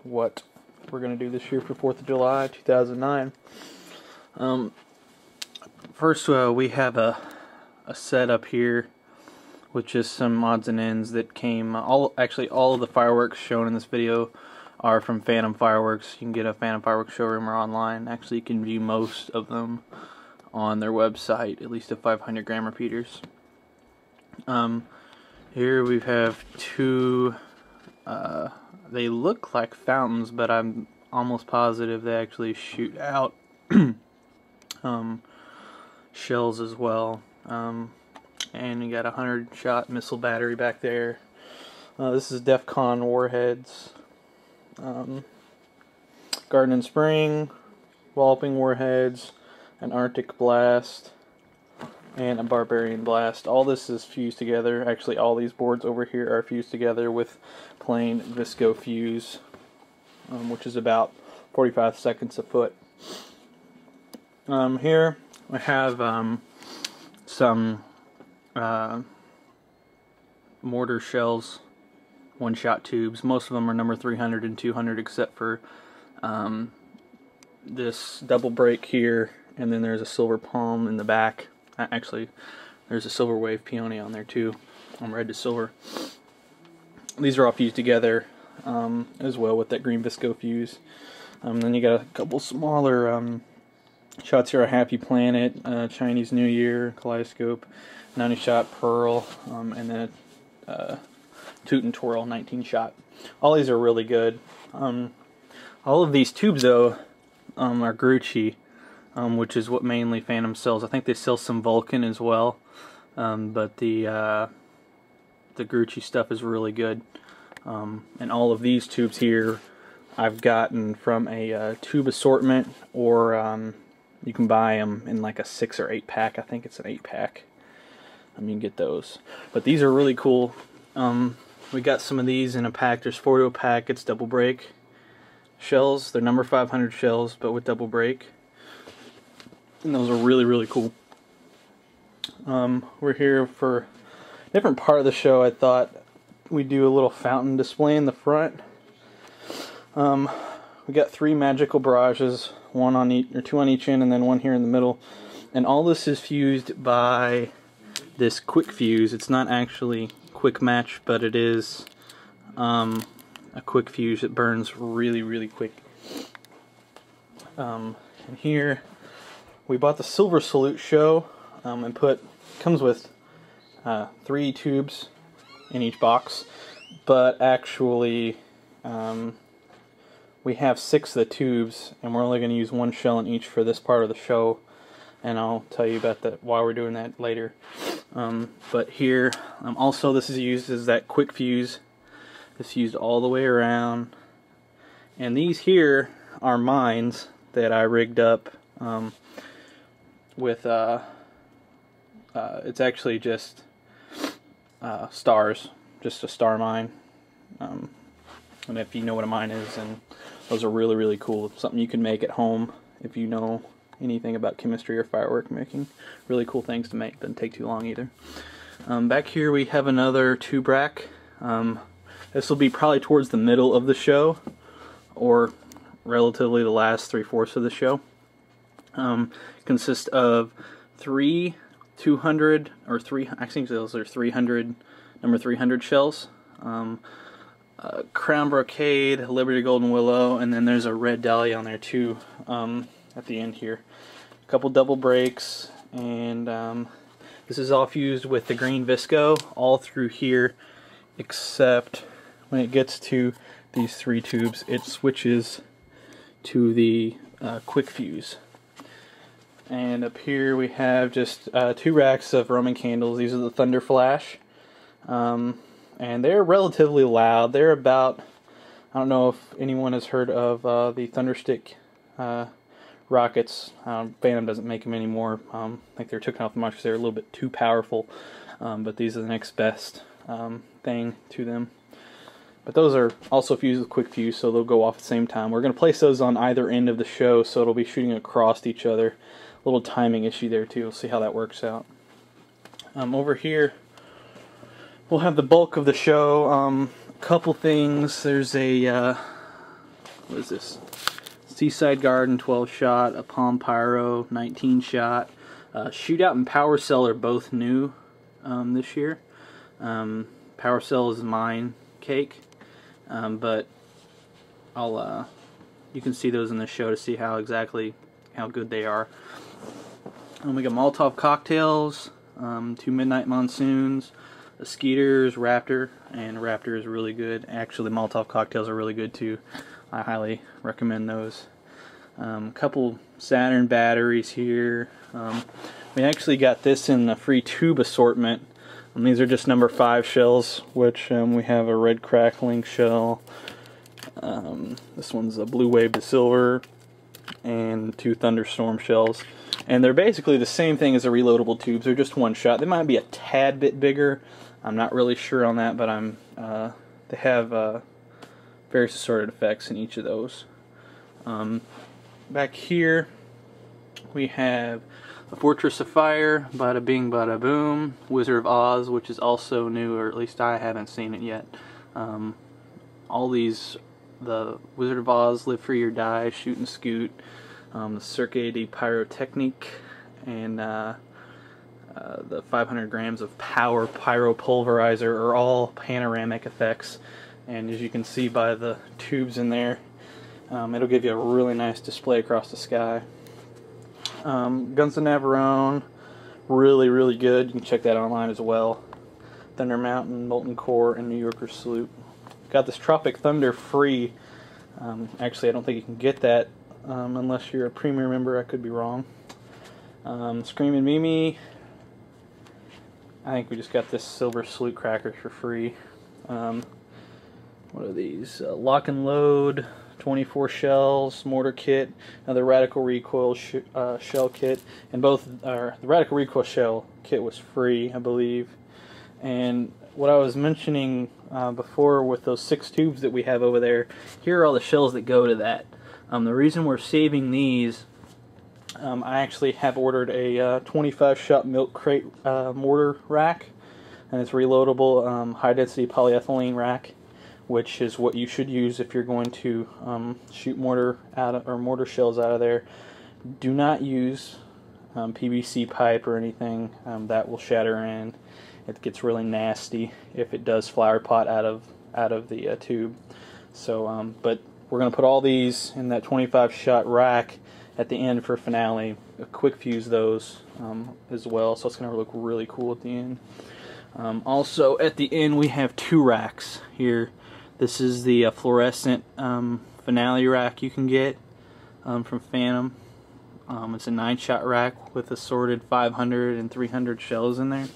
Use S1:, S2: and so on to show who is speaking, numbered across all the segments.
S1: what we're going to do this year for 4th of July 2009. First, we have a setup here with just some odds and ends that came. Actually, all of the fireworks shown in this video are from Phantom Fireworks. You can get a Phantom Fireworks showroom or online. Actually, you can view most of them on their website, at least the 500 gram repeaters. Here we have two, they look like fountains, but I'm almost positive they actually shoot out shells as well. And you got a 100-shot missile battery back there. This is DEF CON warheads. Garden and Spring, Walloping warheads, an Arctic Blast, and a Barbarian Blast. All this is fused together. Actually, all these boards over here are fused together with plain Visco fuse, which is about 45 seconds a foot. Here I have some mortar shells, one-shot tubes. Most of them are number 300 and 200, except for this double break here, and then there's a silver palm in the back. Actually, there's a silver wave peony on there too, red to silver. These are all fused together as well with that green Visco fuse. Then you got a couple smaller shots here: a Happy Planet, Chinese New Year, Kaleidoscope, 90-shot Pearl, and then a Toot and Twirl 19-shot. All these are really good. All of these tubes, though, are Grucci, which is what mainly Phantom sells. I think they sell some Vulcan as well, but the Grucci stuff is really good. And all of these tubes here I've gotten from a tube assortment, or you can buy them in like a 6 or 8 pack. I think it's an 8 pack. You can get those. But these are really cool. We got some of these in a pack. There's 4 to a pack. It's double break shells. They're number 500 shells, but with double break. And those are really, really cool. We're here for a different part of the show. I thought we'd do a little fountain display in the front. We got 3 magical barrages, 2 on each end, and then 1 here in the middle. And all this is fused by this quick fuse. It's not actually quick match, but it is a quick fuse. It burns really, really quick. And here we bought the Silver Salute show, and comes with 3 tubes in each box, but actually we have 6 of the tubes, and we're only going to use 1 shell in each for this part of the show, and I'll tell you about that why we're doing that later. But here, also this is used as that quick fuse. It's used all the way around, and these here are mines that I rigged up with it's actually just stars, just a star mine. And if you know what a mine is, and those are really, really cool. Something you can make at home if you know anything about chemistry or firework making. Really cool things to make. Doesn't take too long either. Back here we have another tube rack. This will be probably towards the middle of the show, or relatively the last 3/4 of the show. Consists of 3 200 or 3. I think those are 300, number 300 shells. Crown Brocade, Liberty Golden Willow, and then there's a red dahlia on there too at the end here. A couple double breaks, and this is all fused with the green Visco all through here, except when it gets to these 3 tubes, it switches to the quick fuse. And up here we have just 2 racks of Roman candles. These are the Thunder Flash. And they're relatively loud. They're about, I don't know if anyone has heard of the Thunderstick rockets. Phantom doesn't make them anymore. I think they're taken off the market because they're a little bit too powerful. But these are the next best thing to them. But those are also fused with quick fuse, so they'll go off at the same time. We're going to place those on either end of the show, so it'll be shooting across each other. A little timing issue there too. We'll see how that works out. Over here we'll have the bulk of the show. A couple things. There's a what is this? Seaside Garden 12 shot, a Palm Pyro 19 shot. Shootout and Power Cell are both new this year. Power Cell is mine cake, but you can see those in the show to see how good they are. We got Molotov cocktails, 2 Midnight Monsoons, a Skeeters, Raptor, and Raptor is really good. Actually, Molotov cocktails are really good too. I highly recommend those. Couple Saturn batteries here. We actually got this in the free tube assortment. These are just number 5 shells, which we have a red crackling shell. This one's a blue wave to silver, and 2 thunderstorm shells. And they're basically the same thing as the reloadable tubes. They're just one shot. They might be a tad bit bigger. I'm not really sure on that, but they have various assorted effects in each of those. Back here we have a Fortress of Fire, Bada Bing Bada Boom, Wizard of Oz, which is also new, or at least I haven't seen it yet. All these, the Wizard of Oz, Live Free or Die, Shoot and Scoot, the Cirque de Pyrotechnique, and the 500 grams of Power Pyro Pulverizer are all panoramic effects. And as you can see by the tubes in there, it'll give you a really nice display across the sky. Guns of Navarone, really good. You can check that online as well. Thunder Mountain, Molten Core, and New Yorker Salute. Got this Tropic Thunder free. Actually, I don't think you can get that unless you're a premium member. I could be wrong. Screamin' Mimi. I think we just got this Silver Salute crackers for free. What are these? Lock and Load, 24 shells, mortar kit, another Radical Recoil shell kit, and both the Radical Recoil shell kit was free, I believe. And what I was mentioning before with those 6 tubes that we have over there, here are all the shells that go to that. The reason we're saving these, I actually have ordered a 25 shot milk crate mortar rack, and it's reloadable high density polyethylene rack, which is what you should use if you're going to shoot mortar shells out of there. Do not use PVC pipe or anything. That will shatter and it gets really nasty if it does flower pot out of the tube. So, but we're going to put all these in that 25 shot rack at the end for finale. Quick fuse those as well, so it's going to look really cool at the end. Also at the end we have 2 racks here. This is the fluorescent finale rack you can get from Phantom. It's a 9-shot rack with assorted 500 and 300 shells in there,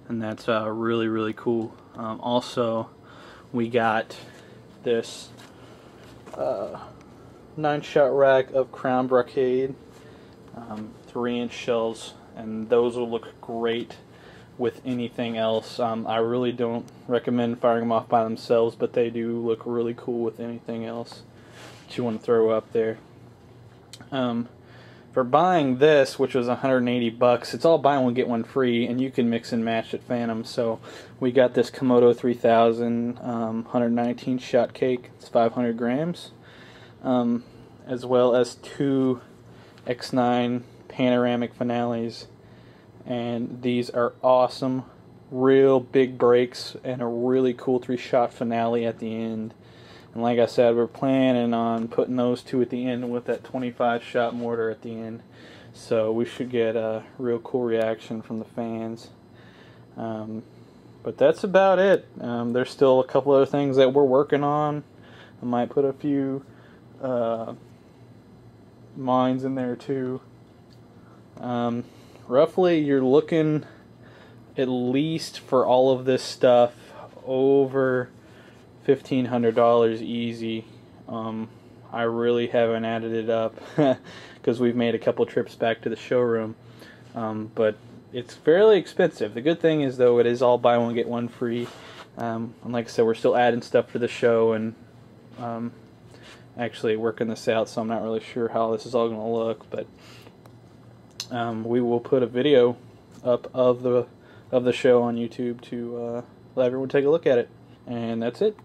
S1: and that's really cool. Also, we got this 9-shot rack of Crown Brocade, 3-inch shells, and those will look great with anything else. I really don't recommend firing them off by themselves, but they do look really cool with anything else that you want to throw up there. For buying this, which was 180 bucks, it's all buy one get one free, and you can mix and match at Phantom. So we got this Komodo 3000 119 shot cake. It's 500 grams, as well as 2 X9 panoramic finales. And these are awesome, real big breaks, and a really cool 3-shot finale at the end. And like I said, we're planning on putting those 2 at the end with that 25-shot mortar at the end. So we should get a real cool reaction from the fans. But that's about it. There's still a couple other things that we're working on. I might put a few mines in there too. Roughly, you're looking at least for all of this stuff over $1,500 easy. I really haven't added it up because we've made a couple trips back to the showroom, but it's fairly expensive. The good thing is, though, it is all buy one get one free, and like I said, we're still adding stuff for the show and actually working this out, so I'm not really sure how this is all going to look, but we will put a video up of the show on YouTube to let everyone take a look at it. And that's it.